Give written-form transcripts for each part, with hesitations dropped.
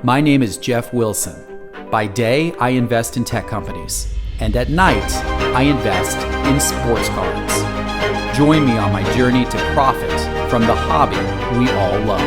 My name is Jeff Wilson. By day, I invest in tech companies, and at night, I invest in sports cards. Join me on my journey to profit from the hobby we all love.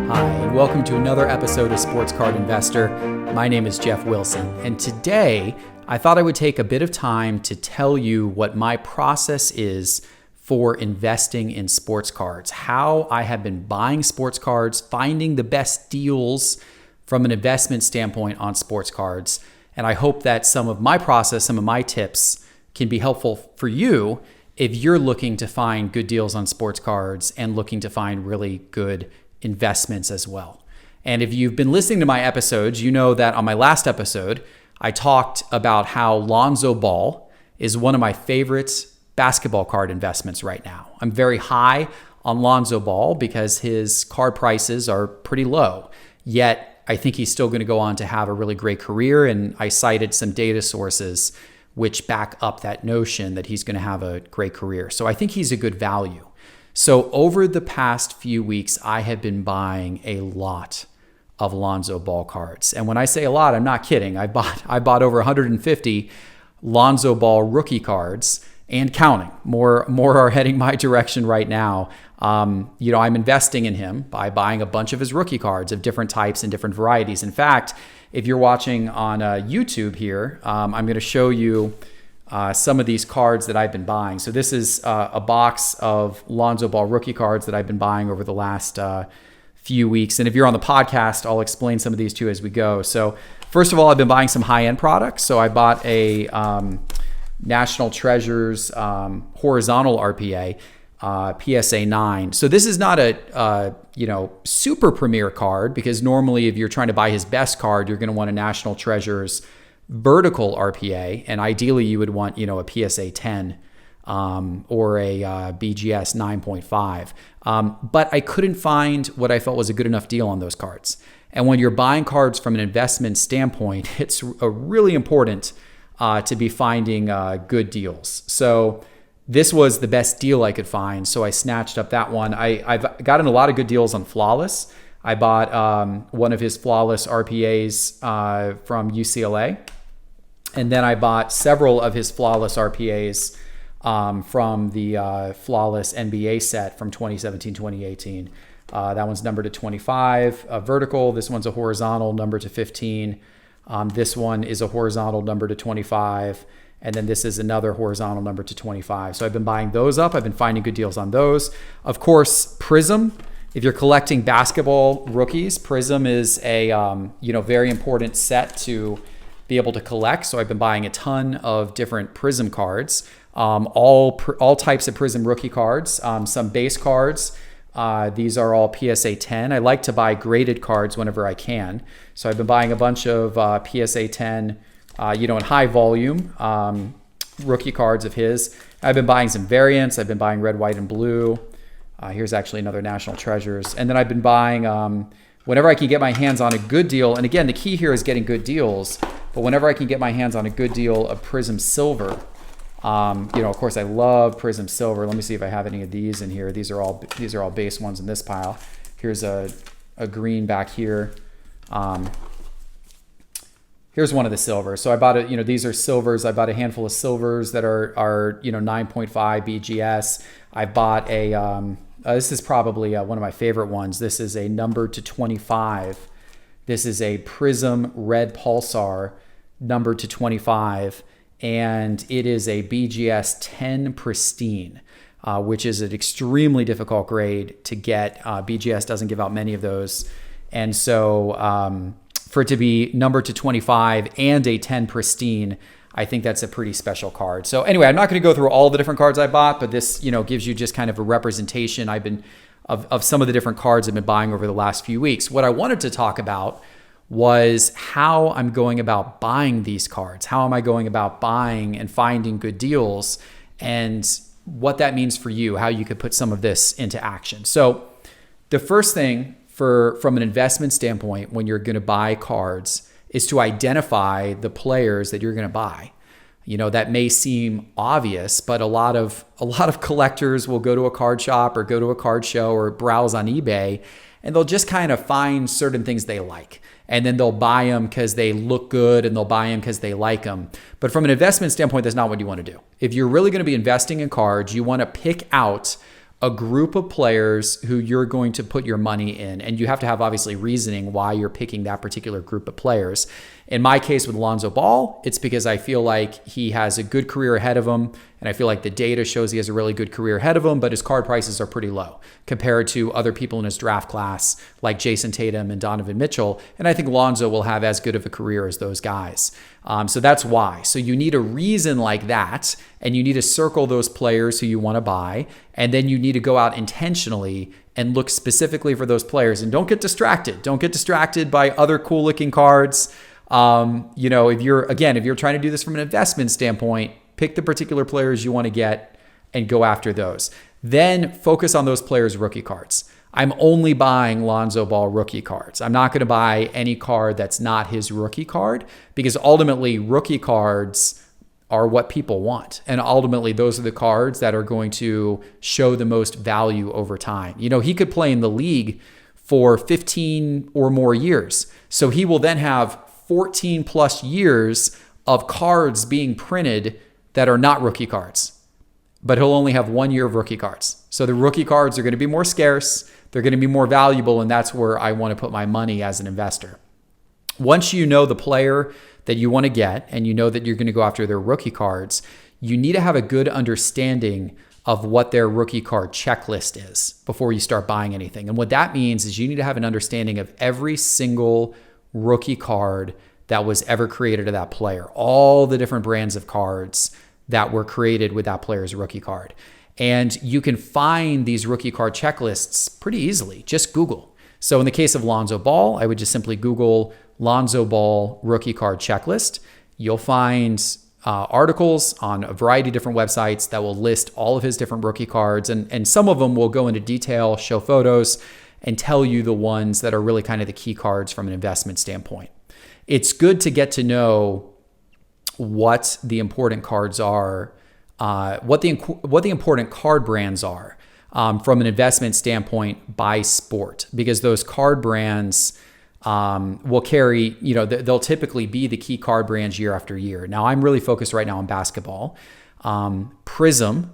Hi, and welcome to another episode of Sports Card Investor. My name is Jeff Wilson, and today I thought I would take a bit of time to tell you what my process is for investing in sports cards, how I have been buying sports cards, finding the best deals from an investment standpoint on sports cards. And I hope that some of my process, some of my tips can be helpful for you if you're looking to find good deals on sports cards and looking to find really good investments as well. And if you've been listening to my episodes, you know that on my last episode, I talked about how Lonzo Ball is one of my favorite basketball card investments right now. I'm very high on Lonzo Ball because his card prices are pretty low, yet I think he's still going to go on to have a really great career, and I cited some data sources which back up that notion that he's going to have a great career. So I think he's a good value. So over the past few weeks, I have been buying a lot of Lonzo Ball cards. And when I say a lot, I'm not kidding. I bought over 150 Lonzo Ball rookie cards and counting. More are heading my direction right now. I'm investing in him by buying a bunch of his rookie cards of different types and different varieties. In fact, if you're watching on YouTube here, I'm going to show you some of these cards that I've been buying. So this is a box of Lonzo Ball rookie cards that I've been buying over the last few weeks. And if you're on the podcast, I'll explain some of these too as we go. So first of all, I've been buying some high-end products. So I bought a National Treasures horizontal RPA, PSA 9. So this is not a super premier card, because normally if you're trying to buy his best card, you're going to want a National Treasures vertical RPA, and ideally you would want a PSA 10 or a BGS 9.5. But I couldn't find what I felt was a good enough deal on those cards. And when you're buying cards from an investment standpoint, it's really important to be finding good deals. So this was the best deal I could find, so I snatched up that one. I've gotten a lot of good deals on Flawless. I bought one of his Flawless RPAs from UCLA, and then I bought several of his Flawless RPAs from the Flawless NBA set from 2017-2018. That one's numbered to 25, vertical. This one's a horizontal, numbered to 15. This one is a horizontal number to 25, and then this is another horizontal number to 25. So I've been buying those up. I've been finding good deals on those. Of course, Prism. If you're collecting basketball rookies, Prism is a very important set to be able to collect. So I've been buying a ton of different Prism cards, all types of Prism rookie cards, some base cards. These are all PSA 10. I like to buy graded cards whenever I can. So I've been buying a bunch of PSA 10, in high volume rookie cards of his. I've been buying some variants. I've been buying red, white, and blue. Here's actually another National Treasures. And then I've been buying, whenever I can get my hands on a good deal, and again, the key here is getting good deals, but whenever I can get my hands on a good deal of Prism Silver, of course, I love Prism Silver. Let me see if I have any of these in here. These are all base ones in this pile. Here's a green back here. Here's one of the silvers. So I bought these are silvers. I bought a handful of silvers that are 9.5 BGS. I bought this is probably one of my favorite ones. This is a number to 25. This is a Prism Red Pulsar number to 25. And it is a BGS 10 pristine, which is an extremely difficult grade to get. BGS doesn't give out many of those. And so for it to be numbered to 25 and a 10 pristine, I think that's a pretty special card. So anyway, I'm not going to go through all the different cards I bought, but this gives you just kind of a representation of some of the different cards I've been buying over the last few weeks. What I wanted to talk about was how I'm going about buying these cards. How am I going about buying and finding good deals, and what that means for you, how you could put some of this into action. So the first thing from an investment standpoint, when you're going to buy cards, is to identify the players that you're going to buy. That may seem obvious, but a lot of collectors will go to a card shop or go to a card show or browse on eBay, and they'll just kind of find certain things they like. And then they'll buy them because they look good, and they'll buy them because they like them. But from an investment standpoint, that's not what you want to do. If you're really going to be investing in cards, you want to pick out a group of players who you're going to put your money in. And you have to have obviously reasoning why you're picking that particular group of players. In my case with Lonzo Ball, it's because I feel like he has a good career ahead of him. And I feel like the data shows he has a really good career ahead of him, but his card prices are pretty low compared to other people in his draft class like Jason Tatum and Donovan Mitchell. And I think Lonzo will have as good of a career as those guys. So that's why. So you need a reason like that, and you need to circle those players who you want to buy. And then you need to go out intentionally and look specifically for those players. And don't get distracted. Don't get distracted by other cool looking cards. If you're trying to do this from an investment standpoint, pick the particular players you want to get and go after those. Then focus on those players' rookie cards. I'm only buying Lonzo Ball rookie cards. I'm not going to buy any card that's not his rookie card, because ultimately rookie cards are what people want. And ultimately those are the cards that are going to show the most value over time. He could play in the league for 15 or more years. So he will then have 14 plus years of cards being printed that are not rookie cards, but he'll only have 1 year of rookie cards. So the rookie cards are going to be more scarce. They're going to be more valuable. And that's where I want to put my money as an investor. Once you know the player that you want to get, and you know that you're going to go after their rookie cards, you need to have a good understanding of what their rookie card checklist is before you start buying anything. And what that means is you need to have an understanding of every single rookie card that was ever created of that player, all the different brands of cards that were created with that player's rookie card. And you can find these rookie card checklists pretty easily. Just Google. So in the case of Lonzo Ball, I would just simply Google Lonzo Ball rookie card checklist. You'll find articles on a variety of different websites that will list all of his different rookie cards. And some of them will go into detail, show photos, and tell you the ones that are really kind of the key cards from an investment standpoint. It's good to get to know what the important cards are, what the important card brands are from an investment standpoint by sport, because those card brands will carry, they'll typically be the key card brands year after year. Now, I'm really focused right now on basketball. Prism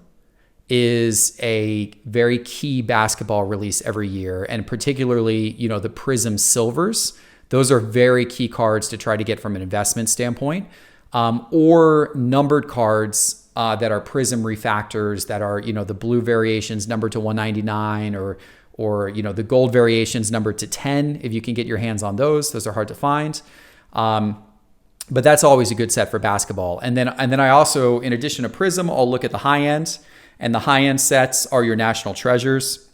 is a very key basketball release every year, and particularly, the Prism Silvers. Those are very key cards to try to get from an investment standpoint, or numbered cards that are Prism refactors that are, the blue variations numbered to 199 or the gold variations numbered to 10. If you can get your hands on those are hard to find. But that's always a good set for basketball. And then I also, in addition to Prism, I'll look at the high end, and the high end sets are your national treasures.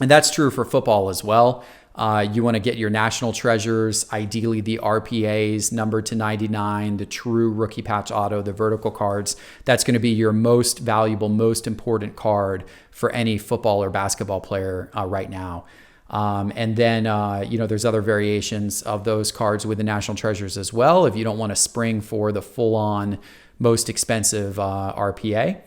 And that's true for football as well. You want to get your national treasures, ideally the RPAs numbered to 99, the true rookie patch auto, the vertical cards. That's going to be your most valuable, most important card for any football or basketball player right now. And then, there's other variations of those cards with the national treasures as well, if you don't want to spring for the full-on, most expensive RPA.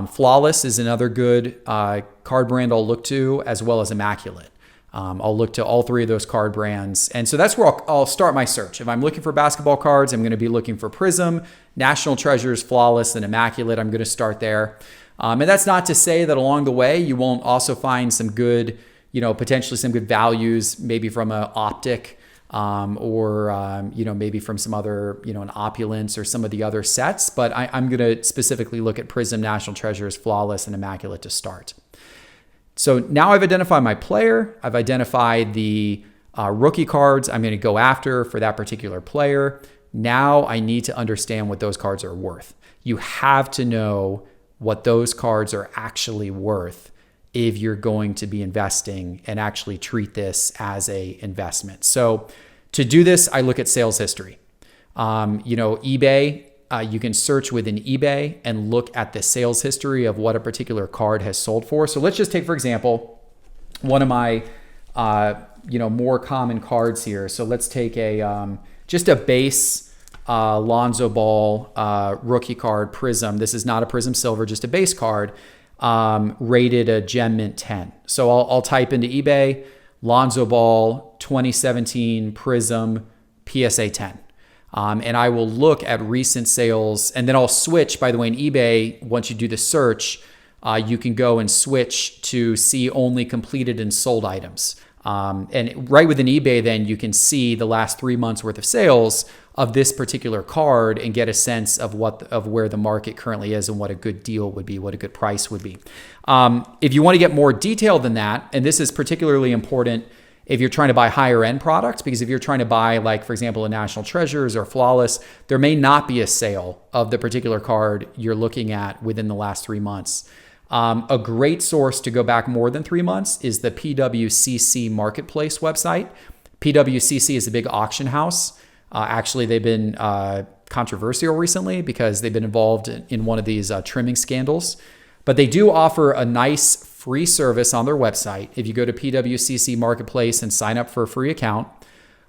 Flawless is another good card brand I'll look to, as well as Immaculate. I'll look to all three of those card brands. And so that's where I'll start my search. If I'm looking for basketball cards, I'm going to be looking for Prism, National Treasures, Flawless, and Immaculate. I'm going to start there. And that's not to say that along the way, you won't also find some good, potentially some good values, maybe from an Optic or maybe from some other, an Opulence or some of the other sets. But I'm going to specifically look at Prism, National Treasures, Flawless, and Immaculate to start. So now I've identified my player. I've identified the rookie cards I'm going to go after for that particular player. Now I need to understand what those cards are worth. You have to know what those cards are actually worth if you're going to be investing and actually treat this as a investment. So to do this, I look at sales history. eBay, you can search within eBay and look at the sales history of what a particular card has sold for. So let's just take, for example, one of my, more common cards here. So let's take just a base Lonzo Ball rookie card Prism. This is not a Prism Silver, just a base card, rated a Gem Mint 10. So I'll type into eBay, Lonzo Ball 2017 Prism PSA 10. And I will look at recent sales, and then I'll switch. By the way, in eBay, once you do the search, you can go and switch to see only completed and sold items. And right within eBay, then you can see the last 3 months worth of sales of this particular card and get a sense of where the market currently is and what a good deal would be, what a good price would be. If you want to get more detailed than that, and this is particularly important if you're trying to buy higher end products, because if you're trying to buy, like, for example, a National Treasures or Flawless, there may not be a sale of the particular card you're looking at within the last 3 months. A great source to go back more than 3 months is the PWCC Marketplace website. PWCC is a big auction house. Actually, they've been controversial recently because they've been involved in one of these trimming scandals. But they do offer a nice free service on their website. If you go to PWCC Marketplace and sign up for a free account,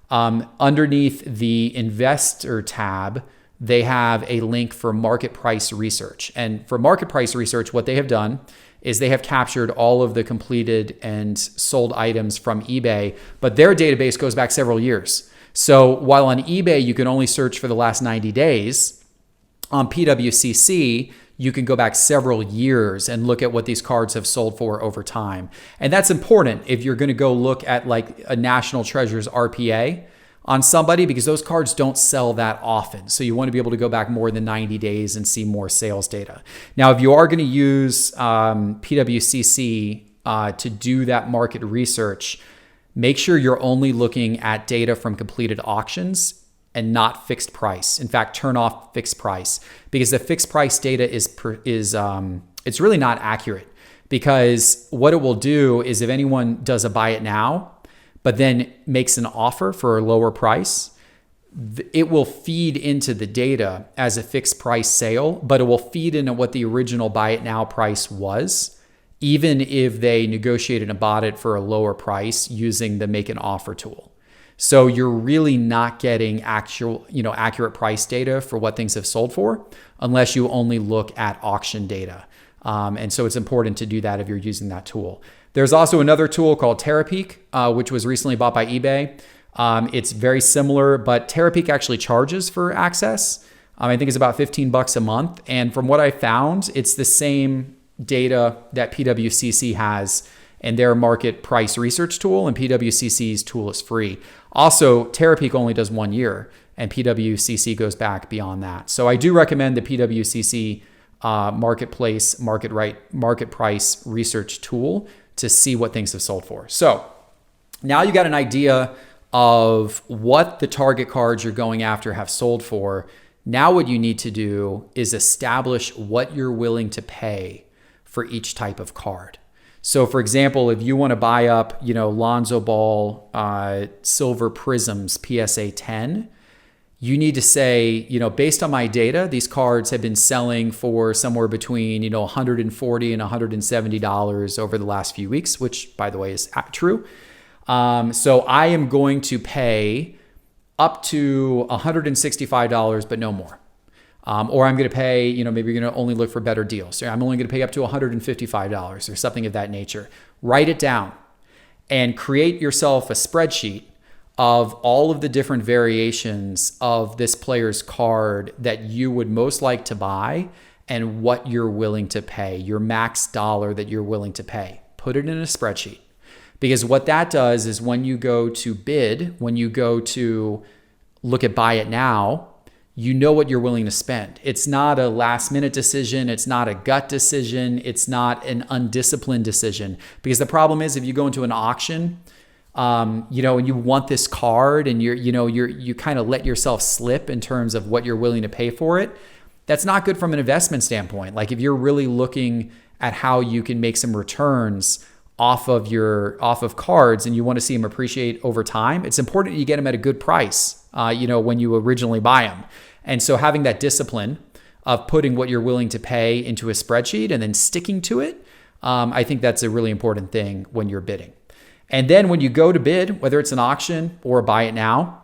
underneath the Investor tab, they have a link for market price research. And for market price research, what they have done is they have captured all of the completed and sold items from eBay, but their database goes back several years. So while on eBay, you can only search for the last 90 days, on PWCC, you can go back several years and look at what these cards have sold for over time. And that's important if you're going to go look at like a National Treasures RPA on somebody, because those cards don't sell that often. So you want to be able to go back more than 90 days and see more sales data. Now, if you are going to use PWCC to do that market research, make sure you're only looking at data from completed auctions and not fixed price. In fact, turn off fixed price, because the fixed price data is it's really not accurate, because what it will do is if anyone does a buy it now, but then makes an offer for a lower price, it will feed into the data as a fixed price sale, but it will feed into what the original buy it now price was, even if they negotiated and bought it for a lower price using the make an offer tool. So you're really not getting accurate price data for what things have sold for unless you only look at auction data. And so it's important to do that if you're using that tool. There's also another tool called Terapeak, which was recently bought by eBay. It's very similar, but Terapeak actually charges for access. I think it's about $15 a month. And from what I found, it's the same data that PWCC has and their market price research tool, and PWCC's tool is free. Also, Terapeak only does 1 year, and PWCC goes back beyond that. So I do recommend the PWCC marketplace, market price research tool to see what things have sold for. So now you got an idea of what the target cards you're going after have sold for. Now what you need to do is establish what you're willing to pay for each type of card. So for example, if you want to buy up, Lonzo Ball Silver Prisms PSA 10, you need to say, based on my data, these cards have been selling for somewhere between, $140 and $170 over the last few weeks, which by the way is true. So I am going to pay up to $165, but no more. Or I'm going to pay, maybe you're going to only look for better deals. So I'm only going to pay up to $155 or something of that nature. Write it down and create yourself a spreadsheet of all of the different variations of this player's card that you would most like to buy and what you're willing to pay, your max dollar that you're willing to pay. Put it in a spreadsheet. Because what that does is when you go to bid, when you go to look at buy it now, you know what you're willing to spend. It's not a last minute decision. It's not a gut decision. It's not an undisciplined decision. Because the problem is if you go into an auction, and you want this card and you kind of let yourself slip in terms of what you're willing to pay for it, that's not good from an investment standpoint. Like if you're really looking at how you can make some returns off of cards and you want to see them appreciate over time, it's important you get them at a good price, when you originally buy them. And so having that discipline of putting what you're willing to pay into a spreadsheet and then sticking to it, I think that's a really important thing when you're bidding. And then when you go to bid, whether it's an auction or buy it now,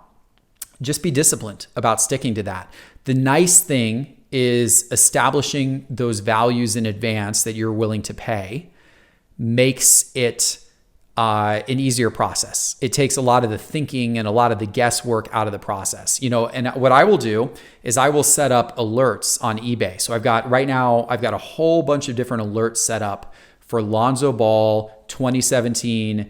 just be disciplined about sticking to that. The nice thing is establishing those values in advance that you're willing to pay makes it an easier process. It takes a lot of the thinking and a lot of the guesswork out of the process. And what I will do is I will set up alerts on eBay. So I've got a whole bunch of different alerts set up for Lonzo Ball 2017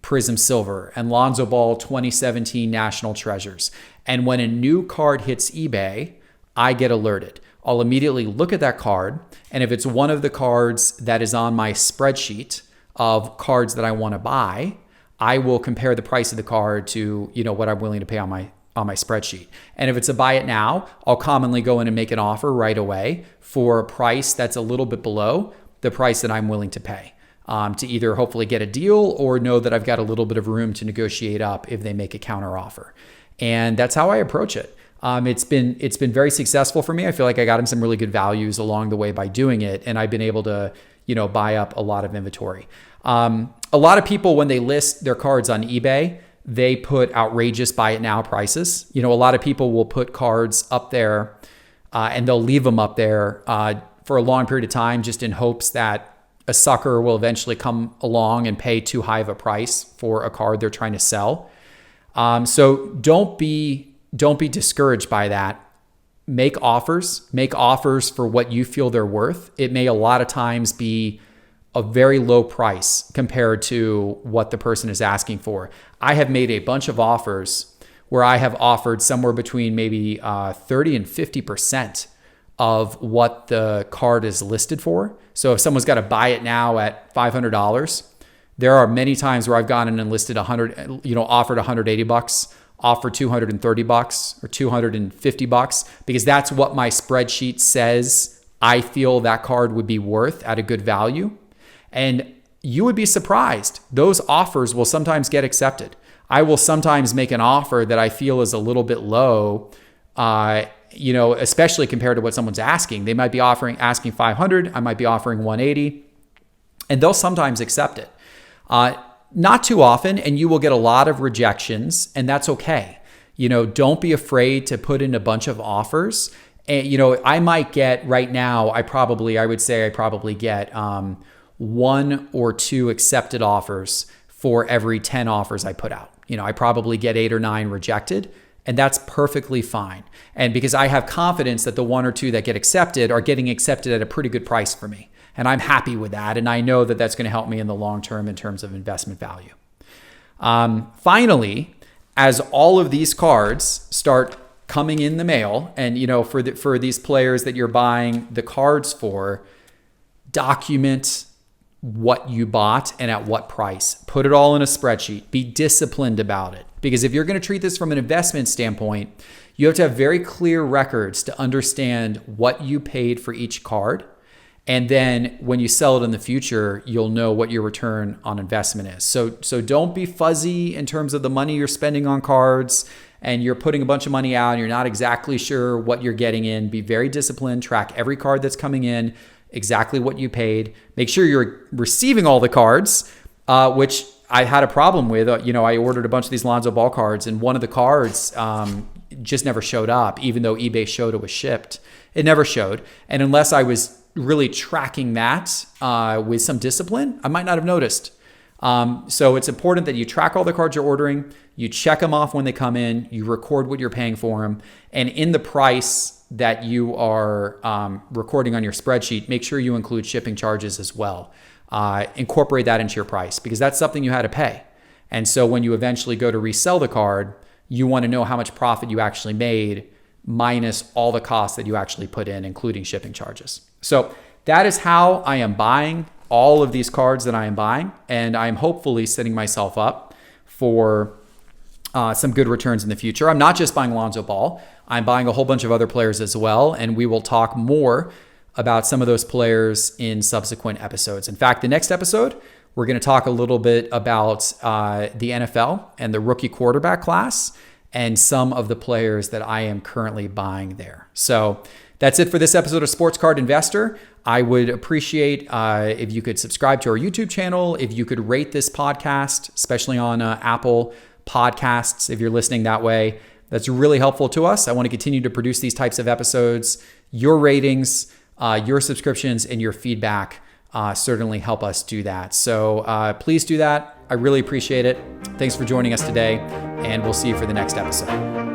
Prism Silver and Lonzo Ball 2017 National Treasures. And when a new card hits eBay, I get alerted. I'll immediately look at that card, and if it's one of the cards that is on my spreadsheet of cards that I want to buy, I will compare the price of the card to, what I'm willing to pay on my spreadsheet. And if it's a buy it now, I'll commonly go in and make an offer right away for a price that's a little bit below the price that I'm willing to pay, to either hopefully get a deal or know that I've got a little bit of room to negotiate up if they make a counter offer. And that's how I approach it. It's been very successful for me. I feel like I got in some really good values along the way by doing it, and I've been able to, buy up a lot of inventory. A lot of people, when they list their cards on eBay, they put outrageous buy it now prices. A lot of people will put cards up there, and they'll leave them up there for a long period of time, just in hopes that a sucker will eventually come along and pay too high of a price for a card they're trying to sell. So don't be discouraged by that. Make offers for what you feel they're worth. It may a lot of times be a very low price compared to what the person is asking for. I have made a bunch of offers where I have offered somewhere between maybe 30 and 50% of what the card is listed for. So if someone's got to buy it now at $500, there are many times where I've gone in and listed offered $180, offered $230 or $250, because that's what my spreadsheet says I feel that card would be worth at a good value. And you would be surprised. Those offers will sometimes get accepted. I will sometimes make an offer that I feel is a little bit low, especially compared to what someone's asking. They might be asking $500. I might be offering $180, and they'll sometimes accept it. Not too often, and you will get a lot of rejections, and that's okay. Don't be afraid to put in a bunch of offers. And, I might get right now, I would say I probably get 1 or 2 accepted offers for every 10 offers I put out. I probably get 8 or 9 rejected, and that's perfectly fine. And because I have confidence that the 1 or 2 that get accepted are getting accepted at a pretty good price for me. And I'm happy with that. And I know that that's going to help me in the long term in terms of investment value. Finally, as all of these cards start coming in the mail, and for these players that you're buying the cards for, document what you bought and at what price. Put it all in a spreadsheet. Be disciplined about it. Because if you're going to treat this from an investment standpoint, you have to have very clear records to understand what you paid for each card. And then when you sell it in the future, you'll know what your return on investment is. So don't be fuzzy in terms of the money you're spending on cards, and you're putting a bunch of money out and you're not exactly sure what you're getting in. Be very disciplined. Track every card that's coming in, exactly what you paid. Make sure you're receiving all the cards, which I had a problem with. I ordered a bunch of these Lonzo Ball cards, and one of the cards just never showed up, even though eBay showed it was shipped. It never showed. And unless I was really tracking that with some discipline, I might not have noticed. So it's important that you track all the cards you're ordering, you check them off when they come in, you record what you're paying for them, and in the price that you are recording on your spreadsheet, make sure you include shipping charges as well. Incorporate that into your price, because that's something you had to pay. And so when you eventually go to resell the card, you want to know how much profit you actually made minus all the costs that you actually put in, including shipping charges. So that is how I am buying all of these cards that I am buying, and I'm hopefully setting myself up for some good returns in the future. I'm not just buying Lonzo Ball. I'm buying a whole bunch of other players as well, and we will talk more about some of those players in subsequent episodes. In fact, the next episode, we're going to talk a little bit about the NFL and the rookie quarterback class and some of the players that I am currently buying there. So that's it for this episode of Sports Card Investor. I would appreciate if you could subscribe to our YouTube channel, if you could rate this podcast, especially on Apple Podcasts, if you're listening that way. That's really helpful to us. I want to continue to produce these types of episodes. Your ratings, your subscriptions, and your feedback certainly help us do that. So please do that. I really appreciate it. Thanks for joining us today, and we'll see you for the next episode.